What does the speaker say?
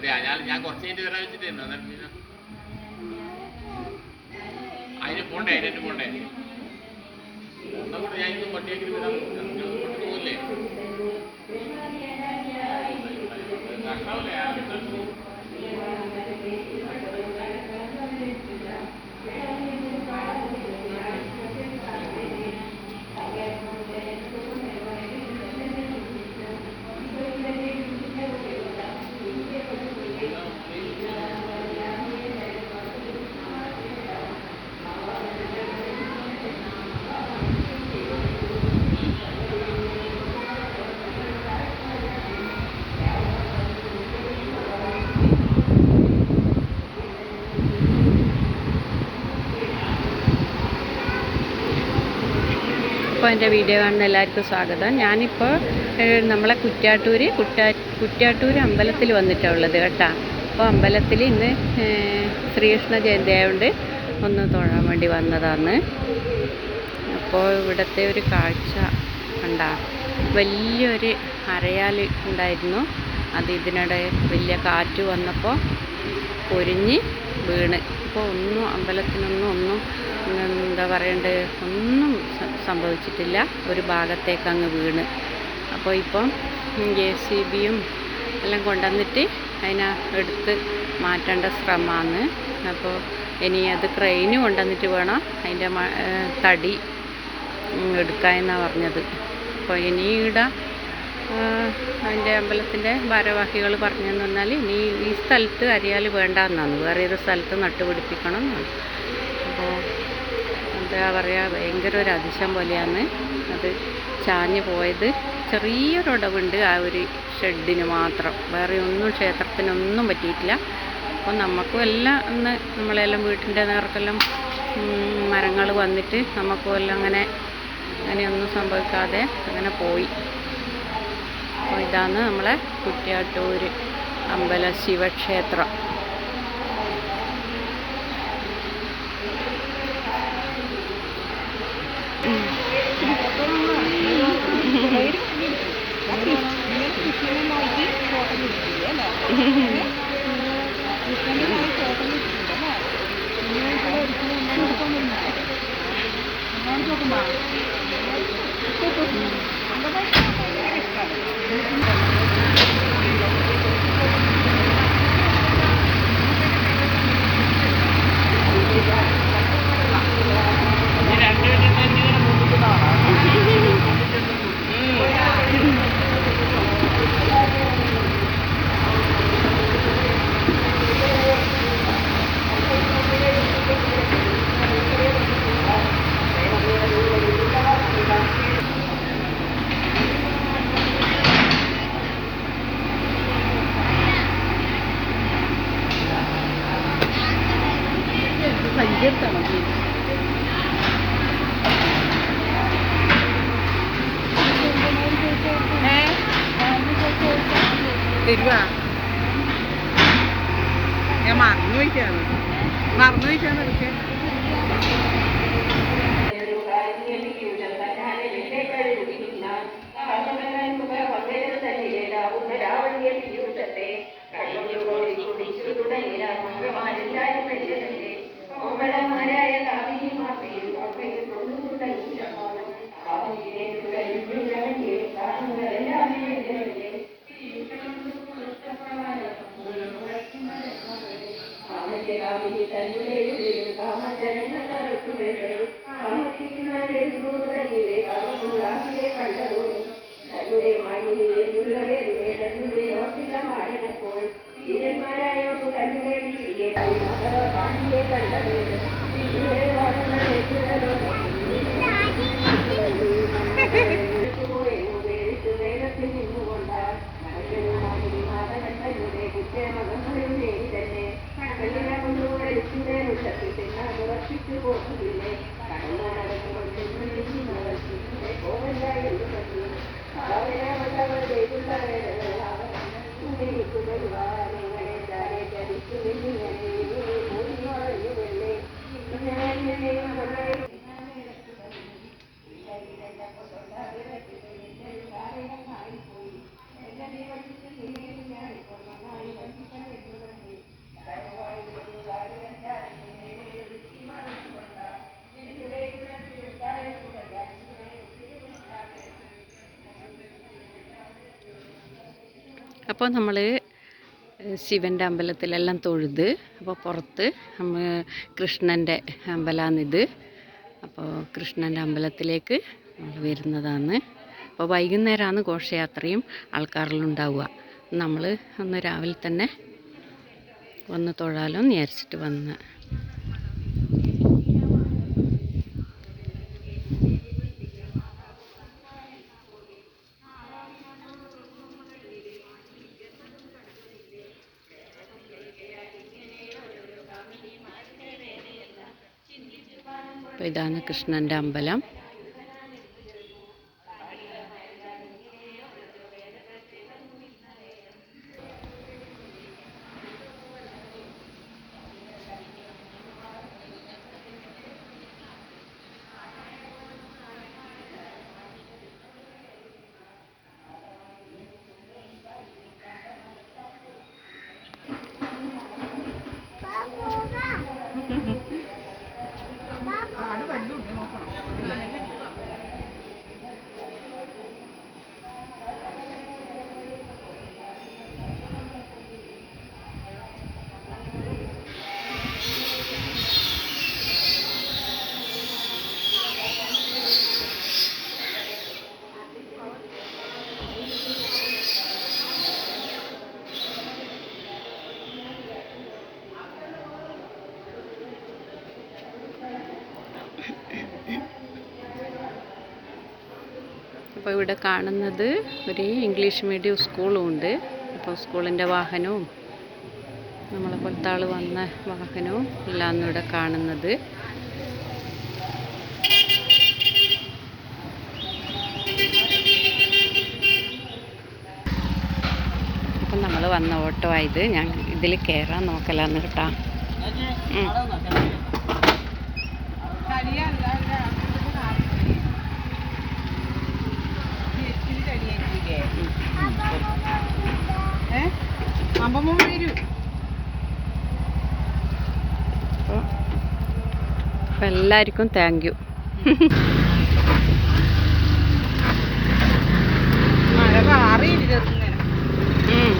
ഞാൻ കുറച്ച് കഴിഞ്ഞിട്ട് വരാൻ വെച്ചിട്ടായിരുന്നു. അതിന് പോണ്ടേ പോണ്ടേ ഒന്നുകൂടെ ഞാൻ ഇത് പട്ടിയാക്കി വരാൻ പോകില്ലേ അപ്പോൾ എൻ്റെ വീഡിയോ കാണുന്ന എല്ലാവർക്കും സ്വാഗതം. ഞാനിപ്പോൾ നമ്മളെ കുറ്റ്യാട്ടൂർ അമ്പലത്തിൽ വന്നിട്ടുള്ളത് കേട്ടോ. അപ്പോൾ അമ്പലത്തിൽ ഇന്ന് ശ്രീകൃഷ്ണ ജയന്തി ആയതുകൊണ്ട് ഒന്ന് തൊഴാൻ വേണ്ടി വന്നതാണ്. അപ്പോൾ ഇവിടുത്തെ ഒരു കാഴ്ച കണ്ട വലിയൊരു അരയാൽ ഉണ്ടായിരുന്നു. അത് ഇതിനിടെ വലിയ കാറ്റ് വന്നപ്പോൾ പൊരിഞ്ഞ് വീണ്. ഇപ്പോൾ ഒന്നും അമ്പലത്തിനൊന്നും എന്താ പറയണ്ടത് ഒന്നും സംഭവിച്ചിട്ടില്ല. ഒരു ഭാഗത്തേക്ക് അങ്ങ് വീണ്. അപ്പോൾ ഇപ്പം JCBയും എല്ലാം കൊണ്ടുവന്നിട്ട് അതിനെ എടുത്ത് മാറ്റേണ്ട ശ്രമമാണ്. അപ്പോൾ ഇനി അത് ക്രെയിന് കൊണ്ടുവന്നിട്ട് വേണം അതിൻ്റെ തടി എടുക്കാമെന്നാണ് പറഞ്ഞത്. അപ്പോൾ ഇനി ഇവിടെ അതിൻ്റെ അമ്പലത്തിൻ്റെ ഭാരവാഹികൾ പറഞ്ഞതെന്ന് പറഞ്ഞാൽ ഇനി ഈ സ്ഥലത്ത് അരിയാൽ വേണ്ടെന്നാണ്, വേറൊരു സ്ഥലത്ത് നട്ടുപിടിപ്പിക്കണം എന്നാണ്. അപ്പോൾ എന്താ പറയുക, ഭയങ്കര ഒരു അതിശയം പോലെയാണ് അത് ചാഞ്ഞ് പോയത്. ചെറിയൊരൊടവുണ്ട് ആ ഒരു ഷെഡിന് മാത്രം, വേറെ ഒന്നും ക്ഷേത്രത്തിനൊന്നും പറ്റിയിട്ടില്ല. അപ്പോൾ നമുക്കും എല്ലാം ഒന്ന് നമ്മളെല്ലാം വീട്ടിൻ്റെ നേർക്കെല്ലാം മരങ്ങൾ വന്നിട്ട് നമുക്കും എല്ലാം അങ്ങനെയൊന്നും സംഭവിക്കാതെ അങ്ങനെ പോയി. അപ്പോൾ ഇതാണ് നമ്മളെ കുറ്റ്യാട്ടൂർ അമ്പല ശിവക്ഷേത്രം. ഞാൻ മറന്നു പോയിട്ടാണ് എടുക്കാൻ. അപ്പോൾ നമ്മൾ ശിവൻ്റെ അമ്പലത്തിലെല്ലാം തൊഴുത്, അപ്പോൾ പുറത്ത് കൃഷ്ണൻ്റെ അമ്പലമാണിത്. അപ്പോൾ കൃഷ്ണൻ്റെ അമ്പലത്തിലേക്ക് നമ്മൾ വരുന്നതാണ്. അപ്പോൾ വൈകുന്നേരമാണ് ഘോഷയാത്രയും ആൾക്കാരിലുണ്ടാവുക. നമ്മൾ ഒന്ന് രാവിലെ തന്നെ വന്ന് തൊഴാലോ എന്ന് വിചാരിച്ചിട്ട് വന്ന്. അപ്പോൾ ഇതാണ് കൃഷ്ണൻ്റെ അമ്പലം. അപ്പോൾ ഇവിടെ കാണുന്നത് ഒരു ഇംഗ്ലീഷ് മീഡിയം സ്കൂളും ഉണ്ട്. അപ്പോൾ സ്കൂളിൻ്റെ വാഹനവും നമ്മളെ പോലത്തെ ആൾ വന്ന വാഹനവും എല്ലാം ഇവിടെ കാണുന്നത്. അപ്പം നമ്മൾ വന്ന ഓട്ടോ ആയത്. ഞാൻ ഇതിൽ കയറാൻ നോക്കലാന്ന് കേട്ടോ. അപ്പോൾ എല്ലാവർക്കും താങ്ക് യു.